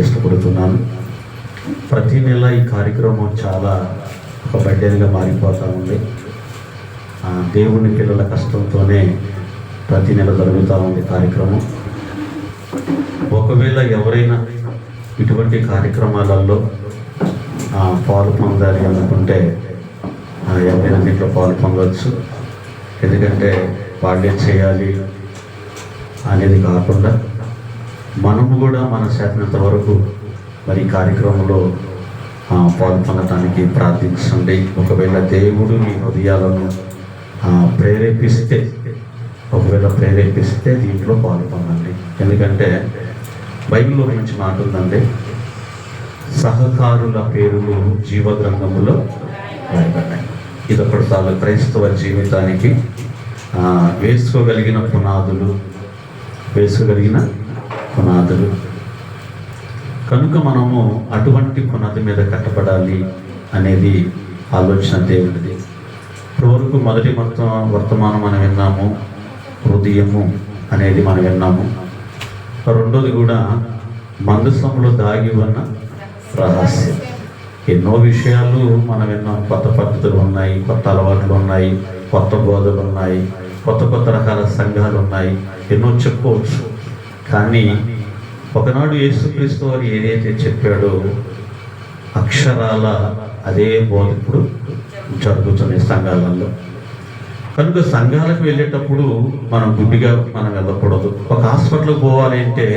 ఇష్టపడుతున్నాను. ప్రతి నెల ఈ కార్యక్రమం చాలా ఒక బడ్డేగా మారిపోతూ ఉంది. దేవుని పిల్లల కష్టంతోనే ప్రతి నెల జరుగుతూ ఉంది కార్యక్రమం. ఒకవేళ ఎవరైనా ఇటువంటి కార్యక్రమాలలో పాలు పొందాలి అనుకుంటే ఎవరైనా దీంట్లో పాలు పొందవచ్చు. ఎందుకంటే వాళ్ళే చేయాలి అనేది కాకుండా మనము కూడా మన చేతనంత వరకు మరి కార్యక్రమంలో పాలు పొందటానికి ప్రార్థించండి. ఒకవేళ దేవుడు మీ హృదయాలను ప్రేరేపిస్తే దీంట్లో పాలు పొందండి. ఎందుకంటే బైబిల్లో మంచి మాట ఉందండి, సహకారుల పేర్లు జీవగ్రంథములో రాయబడ్డాయి. ఇదొకటి చాలు క్రైస్తవ జీవితానికి వేసుకోగలిగిన పునాదులు. కనుక మనము అటువంటి పునాది మీద కట్టబడాలి అనేది ఆలోచన దేవుడిది. ఇప్పటివరకు మొదటి వర్తమానం మనం విన్నాము, హృదయము అనేది మనం విన్నాము. రెండోది కూడా మందసంలో దాగి ఉన్న రహస్యం. ఎన్నో విషయాలు మనం విన్నాం. కొత్త పద్ధతులు ఉన్నాయి, కొత్త అలవాట్లు ఉన్నాయి, కొత్త బోధలు ఉన్నాయి, కొత్త రకాల సంఘాలు ఉన్నాయి, ఎన్నో చెప్పుకోవచ్చు. కానీ ఒకనాడు యేసుక్రీస్తు వారు ఏదైతే చెప్పాడో అక్షరాల అదే బోధ ఇప్పుడు జరుగుతున్నాయి సంఘాలలో. కనుక సంఘాలకు వెళ్ళేటప్పుడు మనం గుడ్డిగా వెళ్ళకూడదు. ఒక హాస్పిటల్కి పోవాలి అంటే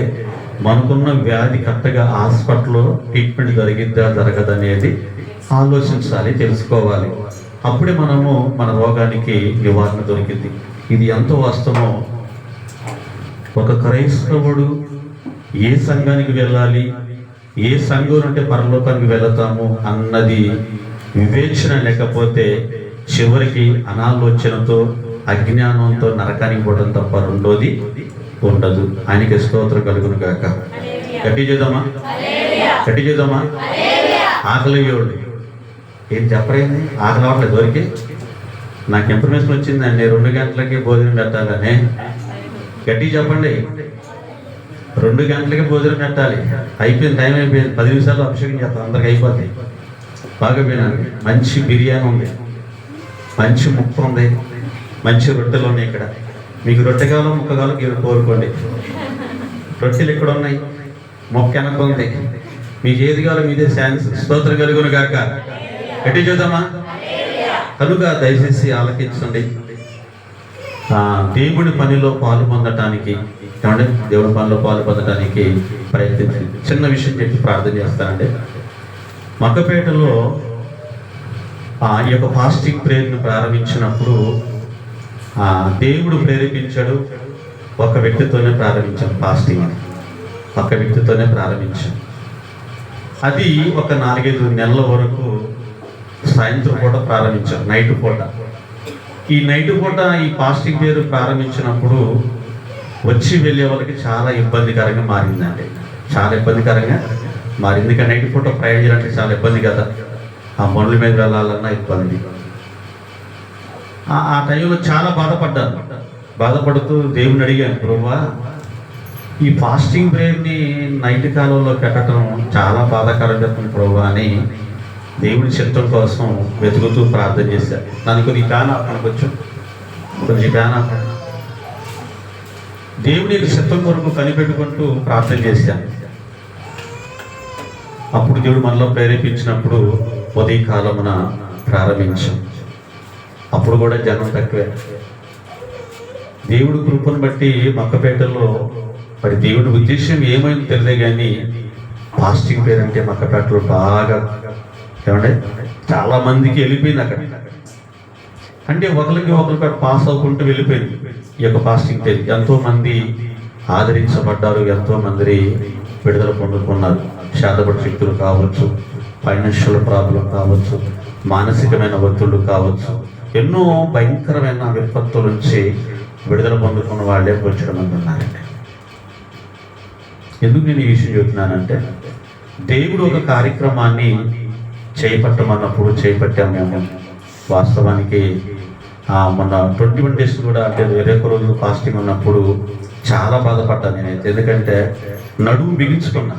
మనకున్న వ్యాధి కరెక్ట్గా హాస్పిటల్లో ట్రీట్మెంట్ జరిగిద్దా జరగదనేది ఆలోచించాలి, తెలుసుకోవాలి. అప్పుడే మనము మన రోగానికి నివారణ దొరికింది. ఇది ఎంతో వాస్తవమో. ఒక క్రైస్తవుడు ఏ సంఘానికి వెళ్ళాలి, ఏ సంఘం అంటే పరలోకానికి వెళతాము అన్నది వివేచన లేకపోతే చివరికి అనాలోచనతో అజ్ఞానంతో నరకానికి పోవడం తప్ప రెండోది ఉండదు. ఆయనకి స్తోత్రం కలుగును గాక. గట్టి చేద్దామా. ఆకలి అయ్యోళ్ళు ఏం చెప్పరేంది, ఆకలి అవ్వట్లేదు. దొరికి నాకు ఇన్ఫర్మేషన్ వచ్చిందండి 2 గంటలకి భోజనం పెట్టాలని. గట్టి చెప్పండి, 2 గంటలకి భోజనం పెట్టాలి. అయిపోయింది, టైం అయిపోయింది. 10 నిమిషాల్లో అభిషేకం చేస్తాం, అందరికి అయిపోతాయి. బాగా పోయినాను. మంచి బిర్యానీ ఉంది, మంచి ముక్క ఉంది, మంచి రొట్టెలు ఉన్నాయి. ఇక్కడ మీకు రొట్టె కావాలో ముక్క కావాలో మీరు కోరుకోండి. రొట్టెలు ఇక్కడ ఉన్నాయి, మొక్క వెనక ఉంది. మీకు ఏది కావాలో మీదే ఛాన్స్. స్తోత్రం కలుగును గాక. గట్టి చూద్దామా. కనుక దయచేసి ఆలకించండి. దేవుడి పనిలో పాలు పొందటానికి ప్రయత్నించండి. చిన్న విషయం చెప్పి ప్రార్థన చేస్తానండి. మక్కపేటలో ఈ యొక్క ఫాస్టింగ్ ప్రేయర్ని ప్రారంభించినప్పుడు దేవుడు ప్రేరేపించాడు. ఒక వ్యక్తితోనే ప్రారంభించాం ఫాస్టింగ్. అది ఒక 4-5 నెలల వరకు సాయంత్రం పూట ప్రారంభించాం, నైట్ పూట. ఈ నైట్ పూట ఈ ఫాస్టింగ్ పేరు ప్రారంభించినప్పుడు వచ్చి వెళ్ళే వాళ్ళకి చాలా ఇబ్బందికరంగా మారిందండి. ఇంకా నైట్ పూట ప్రయాణం అంటే చాలా ఇబ్బంది కదా. ఆ బండ్ల మీద వెళ్ళాలన్నా ఇబ్బంది. ఆ టైంలో చాలా బాధపడుతూ దేవుని అడిగాను, ప్రభువా ఈ ఫాస్టింగ్ ప్రేయర్ని నైట్ కాలంలో పెట్టడం చాలా బాధాకరంగా ఉంది ప్రభువా అని దేవుడి చిత్తం కోసం వెతుకుతూ ప్రార్థన చేశాను. నన్ను కొద్దిగా ఫ్యాన్ ఆపనకొచ్చు, దేవుని చిత్తం కొరకు కనిపెట్టుకుంటూ ప్రార్థన చేశాను. అప్పుడు దేవుడు మనలో ప్రేరేపించినప్పుడు ఉదయకాలమున ప్రారంభించాం. అప్పుడు కూడా జనం తక్కువే. దేవుడి కృపను బట్టి మక్కపేటలో మరి దేవుడి ఉద్దేశం ఏమైందో తెలియదు కానీ ఫాస్టింగ్ పేరు అంటే మక్కపేటలో బాగా చాలా మందికి వెళ్ళిపోయింది. అక్కడ అంటే ఒకరికి పాస్ అవ్వకుంటూ వెళ్ళిపోయింది ఈ యొక్క ఫాస్టింగ్ పేరు. ఎంతో మంది ఆదరించబడ్డారు, ఎంతో మంది విడుదల పొందుకున్నారు. శాతపడి శక్తులు కావచ్చు, ఫైనాన్షియల్ ప్రాబ్లం కావచ్చు, మానసికమైన ఒత్తిళ్ళు కావచ్చు, ఎన్నో భయంకరమైన విపత్తుల నుంచి విడుదల పొందుకున్న వాళ్ళే వచ్చడం మంది ఉన్నారండి. ఎందుకు నేను ఈ విషయం చెబుతున్నానంటే దేవుడు ఒక కార్యక్రమాన్ని చేపట్టమన్నప్పుడు చేపట్టాము మేము. వాస్తవానికి మొన్న 21 days కూడా అంటే 21 రోజులు ఫాస్టింగ్ ఉన్నప్పుడు చాలా బాధపడ్డాను నేనైతే. ఎందుకంటే నడుము బిగించుకున్నా.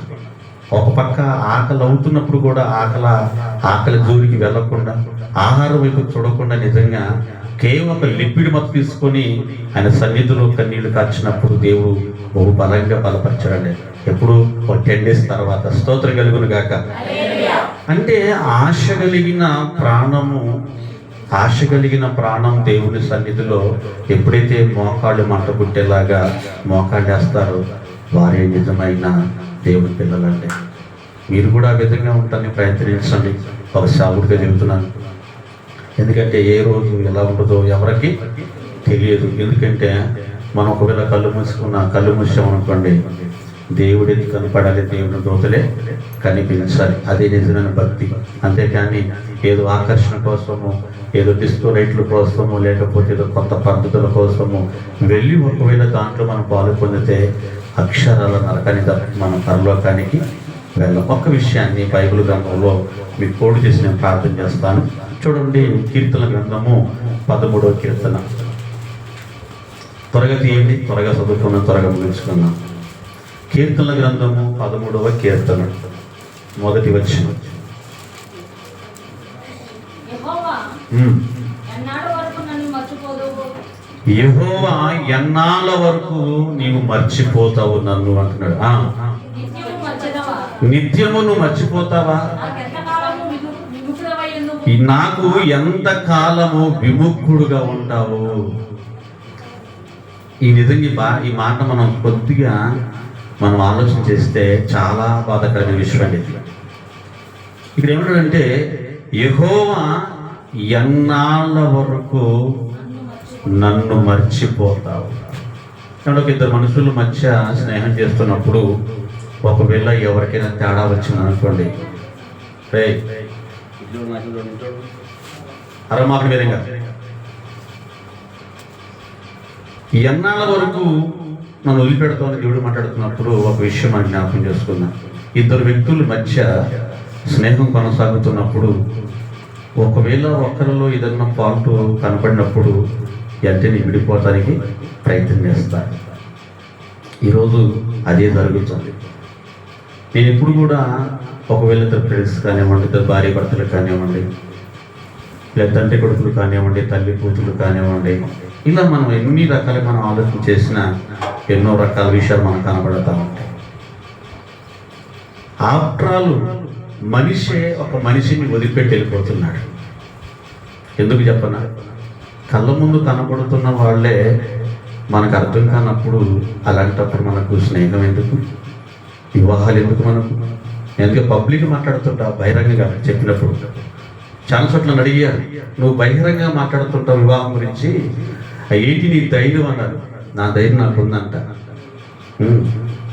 ఒక పక్క ఆకలి అవుతున్నప్పుడు కూడా ఆకలి జోలికి వెళ్ళకుండా, ఆహారం వైపు చూడకుండా, నిజంగా కేవలం ఒక లిక్విడ్ మొత్తం తీసుకొని ఆయన సన్నిధిలో కన్నీళ్లు కార్చినప్పుడు దేవుడు బహు బలంగా బలపరచాడండి. ఎప్పుడు ఒక 10 days తర్వాత. స్తోత్రం కలుగును గాక. అంటే ఆశ కలిగిన ప్రాణం దేవుని సన్నిధిలో ఎప్పుడైతే మోకాళ్ళు మంట పుట్టేలాగా మోకాళ్ళు వేస్తారో వారే నిజమైన దేవుని పిల్లలండి. మీరు కూడా ఆ విధంగా ఉంటారని ప్రయత్నించండి. ఒక సాగుడిగా చెబుతున్నాను. ఎందుకంటే ఏ రోజు ఎలా ఉంటుందో ఎవరికి తెలియదు. ఎందుకంటే మనం ఒకవేళ కళ్ళు మూసామనుకోండి, దేవుడిని కనపడాలి, దేవుని దూతలే కనిపించాలి. అదే నిజమైన భక్తి. అంతేకాని ఏదో ఆకర్షణ కోసము, ఏదో డిస్కో లైట్ల కోసము, లేకపోతే ఏదో కొత్త పద్ధతుల కోసము వెళ్ళి ఒకవేళ దాంట్లో మనం పాలు పొందితే అక్షరాల నరకాన్ని మనం పరలోకానికి వెళ్ళం. ఒక్క విషయాన్ని బైబిల్ గ్రంథంలో మీకు కోడ్ చేసి నేను ప్రార్థన చేస్తాను. చూడండి, కీర్తన గ్రంథము 13వ కీర్తన. త్వరగా తీయండి, త్వరగా చదువుకున్నాం, త్వరగా ముగించుకున్నాం. కీర్తన గ్రంథము 13వ కీర్తన, మొదటి వచనం. యెహోవా ఎన్నాళ్ళ వరకు నీవు మర్చిపోతావు నన్ను అంటున్నాడు. నిత్యము నువ్వు మర్చిపోతావా? నాకు ఎంత కాలము విముఖుడుగా ఉంటావు? ఈ నిజంగా ఈ మాట మనం కొద్దిగా ఆలోచన చేస్తే చాలా బాధాకరమైన విషయం అండి. ఇక్కడ ఏమంటాడంటే, యెహోవా ఎన్నాళ్ళ వరకు నన్ను మర్చిపోతావు. ఒక ఇద్దరు మనుషుల మధ్య స్నేహం చేస్తున్నప్పుడు ఒకవేళ ఎవరికైనా తేడా వచ్చింది అనుకోండి, అరమాకు విధంగా ఎన్నాళ్ళ వరకు మనం వదిలిపెడతామని దేవుడు మాట్లాడుతున్నప్పుడు ఒక విషయం మనం జ్ఞాపకం చేసుకున్నాం. ఇద్దరు వ్యక్తుల మధ్య స్నేహం కొనసాగుతున్నప్పుడు ఒకవేళ ఒకరిలో ఏదన్నా ఫాల్ట్ కనపడినప్పుడు వెంటనే విడిపోవటానికి ప్రయత్నం చేస్తారు. ఈరోజు అదే జరుగుతుంది. నేను ఎప్పుడు కూడా ఒకవేళ ఇద్దరు ఫ్రెండ్స్ కానివ్వండి, ఇద్దరు భార్య భర్తలు కానివ్వండి, లేదా తండ్రి కొడుకులు కానివ్వండి, తల్లి కూతురు కానివ్వండి, ఇలా మనం ఎన్ని రకాలుగా మనం ఆలోచన చేసినా ఎన్నో రకాల విషయాలు మనకు కనబడతా ఉంటాయి. ఆఫ్టర్ ఆల్ మనిషే ఒక మనిషిని వదిలిపెట్టి వెళ్ళిపోతున్నాడు. ఎందుకు చెప్పనా? కళ్ళ ముందు కనబడుతున్న వాళ్ళే మనకు అర్థం కానప్పుడు, అలాంటప్పుడు మనకు స్నేహం ఎందుకు, వివాహాలు ఎందుకు మనకు? ఎందుకంటే పబ్లిక్ మాట్లాడుతుంటా బహిరంగంగా చెప్పినప్పుడు చాలా చోట్ల అడిగారు, నువ్వు బహిరంగంగా మాట్లాడుతుంటావు వివాహం గురించి, ఏంటి నీ ధైర్యం అన్నారు. నా ధైర్యం నాకు ఉందంట.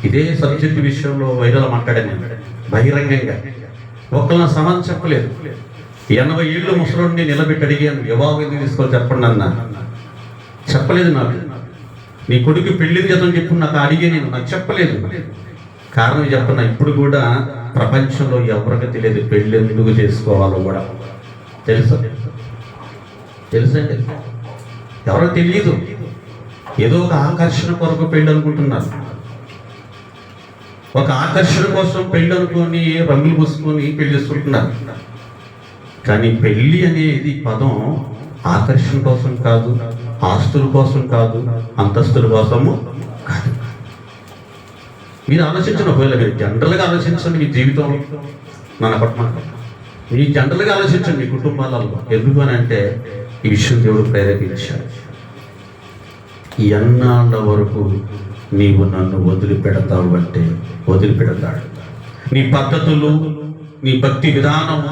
ఇదే సబ్జెక్ట్ విషయంలో వైరల్ మాట్లాడాను నేను బహిరంగంగా. ఒకళ్ళ సమాధానం చెప్పలేదు. 80 ఏళ్ళు ముసలోడిని నిలబెట్టి అడిగాను, వివాహం ఎందుకు తీసుకోవాలి చెప్పండి అన్న. చెప్పలేదు. నాకు నీ కొడుకు పెళ్లికి చేద్దాం చెప్పు నాకు అడిగే, నాకు చెప్పలేదు. కారణం చెప్తున్నా, ఇప్పుడు కూడా ప్రపంచంలో ఎవరికి తెలియదు పెళ్ళి ఎందుకు చేసుకోవాలో కూడా. తెలుసండి, ఎవరో తెలియదు. ఏదో ఒక ఆకర్షణ కొరకు పెళ్ళి అనుకుంటున్నారు. ఒక ఆకర్షణ కోసం పెళ్ళి అనుకొని రంగులు పూసుకొని పెళ్లి చేసుకుంటున్నారు. కానీ పెళ్ళి అనేది పదం ఆకర్షణ కోసం కాదు, ఆస్తుల కోసం కాదు, అంతస్తుల కోసము కాదు. మీరు ఆలోచించండి. ఒకవేళ మీరు జనరల్గా ఆలోచించండి మీ జీవితంలో, మీ జనరల్గా ఆలోచించండి మీ కుటుంబాలలో. ఎందుకు అని అంటే ఈ విషయం దేవుడు ప్రేరేపించాడు. ఎన్నాళ్ళ వరకు నీవు నన్ను వదిలిపెడతావు అంటే వదిలిపెడతాడు. నీ పద్ధతులు, నీ భక్తి విధానము,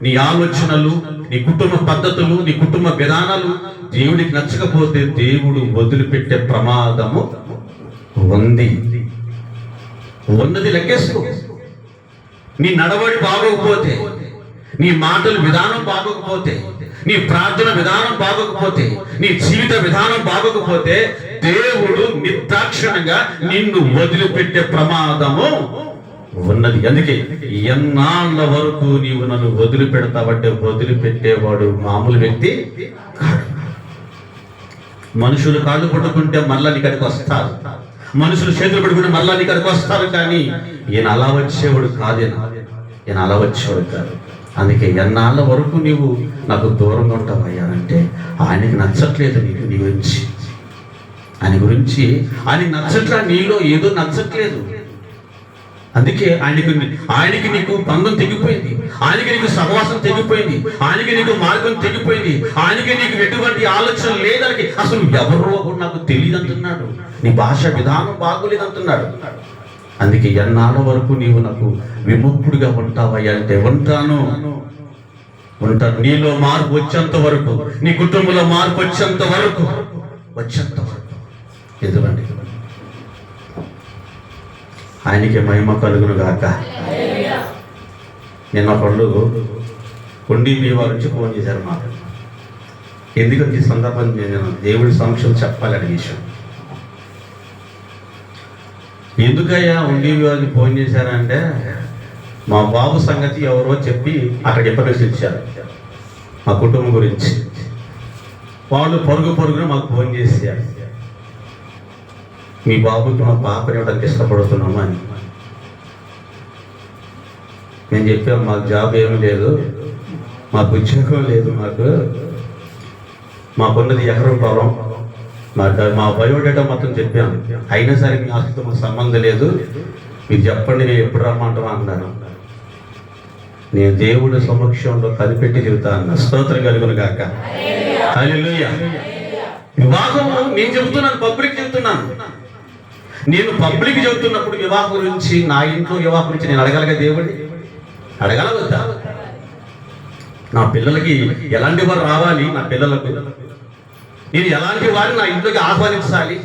నీ ఆలోచనలు, నీ కుటుంబ పద్ధతులు, నీ కుటుంబ విధానాలు దేవుడికి నచ్చకపోతే దేవుడు వదిలిపెట్టే ప్రమాదము ఉన్నది లెక్కేసుకో. నీ నడవడి బాగోకపోతే, నీ మాటల విధానం బాగోకపోతే, నీ ప్రార్థన విధానం బాగోకపోతే, నీ జీవిత విధానం బాగోకపోతే దేవుడు నిర్దాక్షిణంగా నిన్ను వదిలిపెట్టే ప్రమాదము ఉన్నది. అందుకే ఎన్నాళ్ళ వరకు నీవు నన్ను వదిలిపెడతావంటే వదిలిపెట్టేవాడు మామూలు వ్యక్తి కాదు. మనుషులు కాళ్ళు పట్టుకుంటే మళ్ళా నీకడికి వస్తారు. మనుషులు చేతులు పెట్టుకుంటే మళ్ళా నీ ఇక్కడికి వస్తారు, కానీ ఈయన అలా వచ్చేవాడు కాదేనా, ఈయన అలా వచ్చేవాడు కాదు. అందుకే ఎన్నాళ్ళ వరకు నీవు నాకు దూరంగా ఉంటావయ్యా అంటే ఆయనకి నచ్చట్లేదు నీకు, నీ గురించి ఆయనకి నచ్చట్లా, నీలో ఏదో నచ్చట్లేదు. అందుకే ఆయనకి నీకు బంధం తెగిపోయింది, ఆయనకి నీకు సహవాసం తెగిపోయింది, ఆయనకి నీకు మార్గం తెగిపోయింది, ఆయనకి నీకు ఎటువంటి ఆలోచన లేదని, అసలు ఎవరో నాకు తెలియదు అంటున్నాడు, నీ భాష విధానం బాగోలేదు అంటున్నాడు. అందుకే ఎన్నాళ్ళ వరకు నీవు నాకు విముక్తుడిగా ఉంటావయ్యా అంటే ఉంటాను. నీలో మార్పు వచ్చేంత వరకు, నీ కుటుంబంలో మార్పు వచ్చేంత వరకు ఎదురండి. ఆయనకి మహిమ కలుగును గాక. నిన్న ఒకళ్ళు కొండి మీ వారి నుంచి ఫోన్ చేశారు మాకు. ఎందుకంటే ఈ సందర్భం నేను దేవుడి సమక్షం చెప్పాలని విషయం. ఎందుకయ్యా ఉండి వారికి ఫోన్ చేశారంటే మా బాబు సంగతి ఎవరో చెప్పి అక్కడ ఇన్ఫర్మేషన్ ఇచ్చారు మా కుటుంబం గురించి. వాళ్ళు పరుగున మాకు ఫోన్ చేశారు, మీ బాబుకి మా పాపని ఇవ్వడానికి ఇష్టపడుతున్నాము అని. నేను చెప్పాను, మాకు జాబ్ ఏమీ లేదు, మాకు ఉద్యోగం లేదు, మాకున్నది ఎకరం పొలం, మా బయోడేటా మొత్తం చెప్పాను. అయినా సరే మీ ఆస్తితో మాకు సంబంధం లేదు, మీరు చెప్పండి నేను ఎప్పుడు రమ్మంటామా అన్నాను. నేను దేవుడి సమక్షంలో కనిపెట్టి చెబుతా అన్న. స్తోత్రం కలుగును గాక. హల్లెలూయా. వివాహము నేను చెబుతున్నాను, పబ్లిక్ చెబుతున్నాను. నేను పబ్లిక్ చెబుతున్నప్పుడు వివాహం గురించి, నా ఇంట్లో వివాహం గురించి నేను అడగలగా దేవుడి? అడగాల వద్దా? నా పిల్లలకి ఎలాంటి వారు రావాలి, నా పిల్లలకు నేను ఎలాంటి వారిని నా ఇంట్లోకి ఆహ్వానించాలి?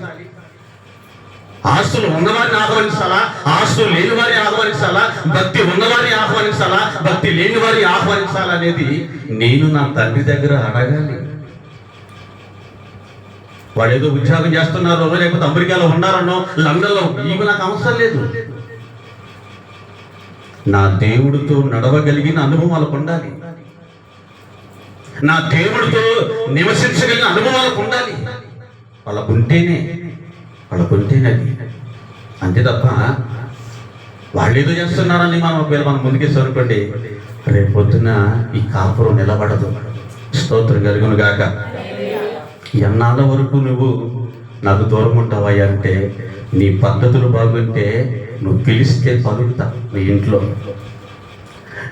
ఆస్తులు ఉన్నవారిని ఆహ్వానించాలా, ఆస్తులు లేని వారిని ఆహ్వానించాలా, భక్తి ఉన్నవారిని ఆహ్వానించాలా, భక్తి లేని వారిని ఆహ్వానించాలా అనేది నేను నా తండ్రి దగ్గర అడగాలి. వాడు ఏదో ఉద్యోగం చేస్తున్నారో, లేకపోతే అమెరికాలో ఉన్నారనో, లండన్లో, ఇవి నాకు అవసరం లేదు. నా దేవుడితో నడవగలిగిన అనుభవాలకు ఉండాలి, నా దేవుడితో నివసించగలిగిన అనుభవాలకు ఉండాలి. వాళ్ళకుంటేనే అది. అంతే తప్ప వాళ్ళు ఏదో చేస్తున్నారని మనం ముందుకేసి అనుకోండి, రేపు పొద్దున ఈ కాపురం నిలబడదు. స్తోత్రం కలుగును గాక. ఎన్నాళ్ళ వరకు నువ్వు నాకు దూరం ఉంటావయ్యా అంటే, నీ పద్ధతులు బాగుంటే నువ్వు పిలిస్తే పలుకుతా. నీ ఇంట్లో,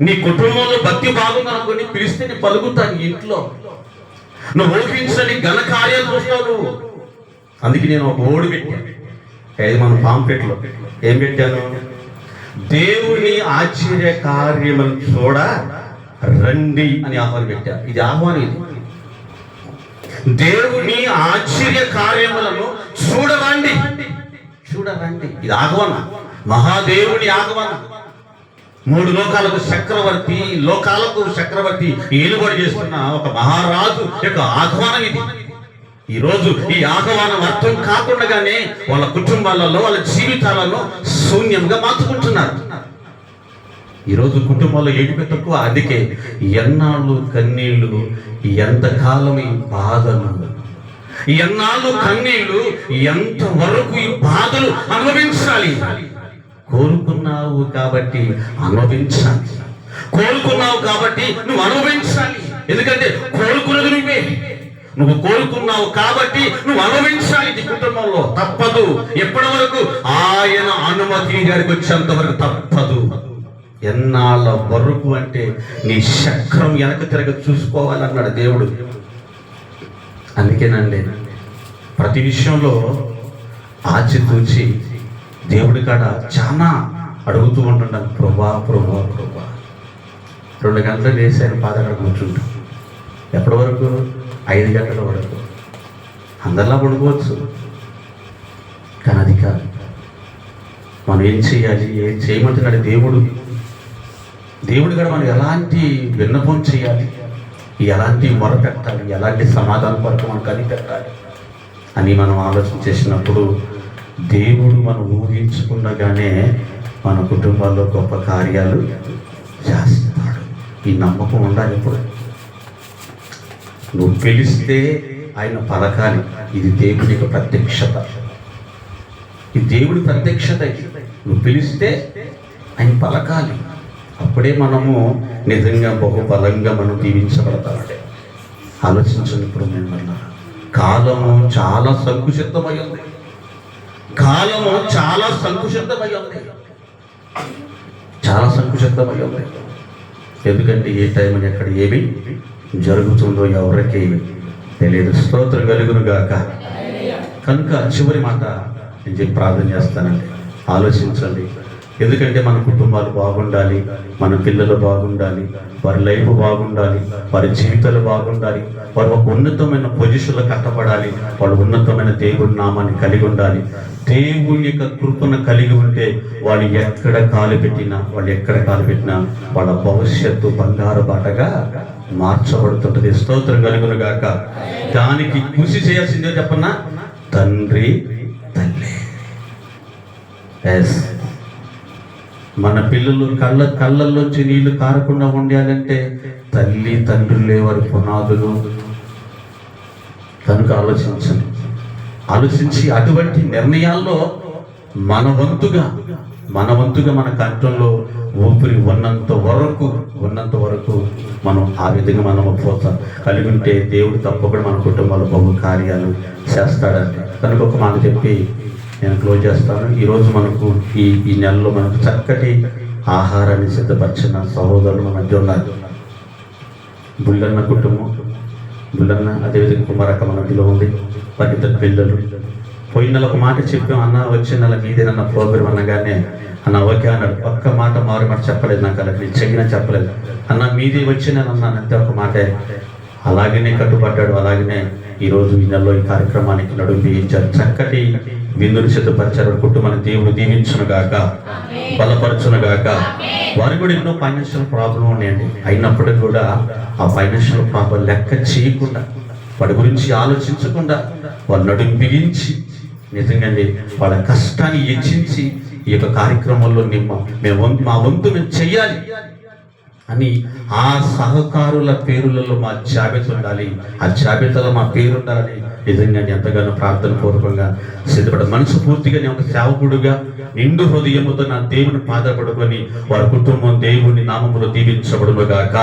నీ కుటుంబంలో భక్తి బాగుందనుకుని పిలిస్తే నీ పలుకుతా. నీ ఇంట్లో నువ్వు ఊహించని ఘన కార్యాలు చూస్తావు నువ్వు. అందుకే నేను ఒక ఓడి పెట్టాను, అది మన పాంప్లెట్లో ఏం పెట్టాను? దేవుని ఆశ్చర్య కార్యములను చూడ రండి అని ఆహ్వానం పెట్టాను. ఇది ఆహ్వానం. ఇది దేవుని ఆశ్చర్య కార్యములను చూడరండి. ఇది ఆహ్వానం, మహాదేవుని ఆహ్వానం. 3 లోకాలకు చక్రవర్తి ఏలుబడి చేస్తున్న ఒక మహారాజు యొక్క ఆహ్వానం ఇది. ఈరోజు ఈ ఆహ్వానం అర్థం కాకుండానే వాళ్ళ కుటుంబాలలో, వాళ్ళ జీవితాలలో శూన్యంగా మార్చుకుంటున్నారు. ఈరోజు కుటుంబాల్లో ఏడుపు తక్కువ. అందుకే ఎన్నాళ్ళు కన్నీళ్లు, ఎంతకాలం ఈ బాధలు, ఎన్నాళ్ళు కన్నీళ్లు, ఎంతవరకు ఈ బాధలు అనుభవించాలి? కోరుకున్నావు కాబట్టి అనుభవించాలి. కోరుకున్నావు కాబట్టి నువ్వు అనుభవించాలి. ఎందుకంటే కోరుకున్నది నువ్వే. నువ్వు కోరుకున్నావు కాబట్టి నువ్వు అనుభవించాలి. నీ కుటుంబంలో తప్పదు. ఎప్పటి వరకు? ఆయన అనుమతి గారికి వచ్చేంత వరకు తప్పదు. ఎన్నాళ్ళ వరకు అంటే నీ చక్రం వెనక తిరగ చూసుకోవాలన్నాడు దేవుడు. అందుకేనండి ప్రతి విషయంలో ఆచితూచి దేవుడి కాడ చాలా అడుగుతూ ఉంటున్నాను, ప్రభా 2 గంటలు వేసాను పాదకాడ కూర్చుంటాం. ఎప్పటి వరకు? 5 గంటల వరకు. అందరిలా పడుకోవచ్చు, కానీ అది కాదు. మనం ఏం చేయాలి? ఏం చేయమంటున్నాడు దేవుడు కూడా. మనం ఎలాంటి విన్నపం చేయాలి, ఎలాంటి మొర పెట్టాలి, ఎలాంటి సమాధానం కొరకు మనం కనిపెట్టాలి అని మనం ఆలోచన చేసినప్పుడు దేవుడు మనం ఊహించుకున్నగానే మన కుటుంబాల్లో గొప్ప కార్యాలు చేస్తాడు. ఈ నమ్మకం ఉండాలి. ఇప్పుడు నువ్వు పిలిస్తే ఆయన పలకాలి. ఇది దేవుని యొక్క ప్రత్యక్షత. ఈ దేవుడి ప్రత్యక్షత ఇది. నువ్వు పిలిస్తే ఆయన పలకాలి, అప్పుడే మనము నిజంగా బహుబలంగా మనం దీవించబడతామంటే. ఆలోచించండి. ఇప్పుడు మేము కాలము చాలా సంకుచితమై ఉంది. కాలము చాలా సంకుచితమై ఉంది. చాలా సంకుచితమై ఉంది. ఎందుకంటే ఏ టైంని ఎక్కడ ఏమి జరుగుతుందో ఎవరికి తెలియదు. స్తోత్రం కలుగును గాక. కనుక చివరి మాట నేను చెప్పి ప్రార్థన చేస్తానండి. ఆలోచించండి. ఎందుకంటే మన కుటుంబాలు బాగుండాలి, మన పిల్లలు బాగుండాలి, వారి లైఫ్ బాగుండాలి, వారి జీవితాలు బాగుండాలి, వారు ఒక ఉన్నతమైన పొజిషన్లో కట్టబడాలి, వాళ్ళు ఉన్నతమైన దేవుడి నామాన్ని కలిగి ఉండాలి. దేవుని యొక్క కృపను కలిగి ఉంటే వాళ్ళు ఎక్కడ కాలు పెట్టినా వాళ్ళ భవిష్యత్తు బంగారు బాటగా మార్చబడుతుంటది. స్తోత్రం కలుగును గాక. దానికి కృషి చేయాల్సిందే చెప్పన్నా, తండ్రి తల్లి. ఎస్, మన పిల్లలు కళ్ళల్లోంచి నీళ్లు కారకుండా ఉండాలంటే తల్లి తండ్రులే వారి పునాదులు. కనుక ఆలోచించి అటువంటి నిర్ణయాల్లో మన వంతుగా మన కంఠంలో ఊపిరి ఉన్నంత వరకు మనం ఆ విధంగా మనం పోతాం కలిగి ఉంటే దేవుడు తప్పకుండా మన కుటుంబాలు బహు కార్యాలు చేస్తాడండి. కనుక ఒక మాట చెప్పి నేను క్లోజ్ చేస్తాను. ఈరోజు మనకు ఈ నెలలో మనకు చక్కటి ఆహారాన్ని సిద్ధపరిచిన సహోదరులు మన మధ్య ఉన్నారు. బుల్లన్న కుటుంబం, బుల్లన్న అదేవిధంగా కుమారక్క మన మధ్యలో ఉంది. వారి ఇద్దరు పిల్లలు. పోయిన నెల ఒక మాట చెప్పాం, అన్న వచ్చే నెల మీదేనన్న ప్రోగ్రాం అనగానే అన్న ఓకే అన్నాడు. ఒక్క మాట మారు మాట చెప్పలేదు నాకు. అలా నేను చెగిన చెప్పలేదు. అన్న మీది వచ్చినాను అన్నాను, అంతే ఒక మాటే. అలాగనే కట్టుబడ్డాడు. అలాగనే ఈరోజు ఈ నెలలో ఈ కార్యక్రమానికి నడుము బిగించారు. చక్కటి విందులు సిద్ధపరిచారు. కుటుంబాన్ని దేవుడు దీవించును గాక, బలపరచును గాక. వారికి కూడా ఎన్నో ఫైనాన్షియల్ ప్రాబ్లం ఉన్నాయండి. అయినప్పటికీ కూడా ఆ ఫైనాన్షియల్ ప్రాబ్లం లెక్క చేయకుండా, వాడి గురించి ఆలోచించకుండా వాళ్ళు నడుము బిగించి నిజంగానే వాళ్ళ కష్టాన్ని హెచ్చించి ఈ యొక్క కార్యక్రమంలో మా వంతు మేము చెయ్యాలి అని ఆ సహకారుల పేరులలో మా జాబితా ఉండాలి, ఆ జాబితాలో మా పేరు ఉండాలని నిజంగా ఎంతగానో ప్రార్థన పూర్వకంగా సిద్ధపడ మనసు పూర్తిగా నేను ఒక సేవకుడుగా నిండు హృదయముతో నా దేవుని పాదపడుకొని వారి కుటుంబం దేవుని నామములో దీవించబడును గాక,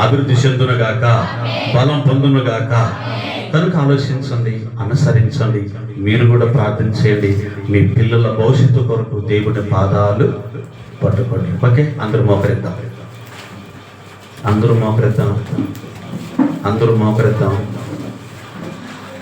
అభివృద్ధి చెందును గాక, బలం పొందును గాక. కనుక ఆలోచించండి, అనుసరించండి. మీరు కూడా ప్రార్థన చేయండి. మీ పిల్లల భవిష్యత్తు కొరకు దేవుని పాదాలు పట్టుకోండి. ఓకే, అందరూ మోకరిద్దాం.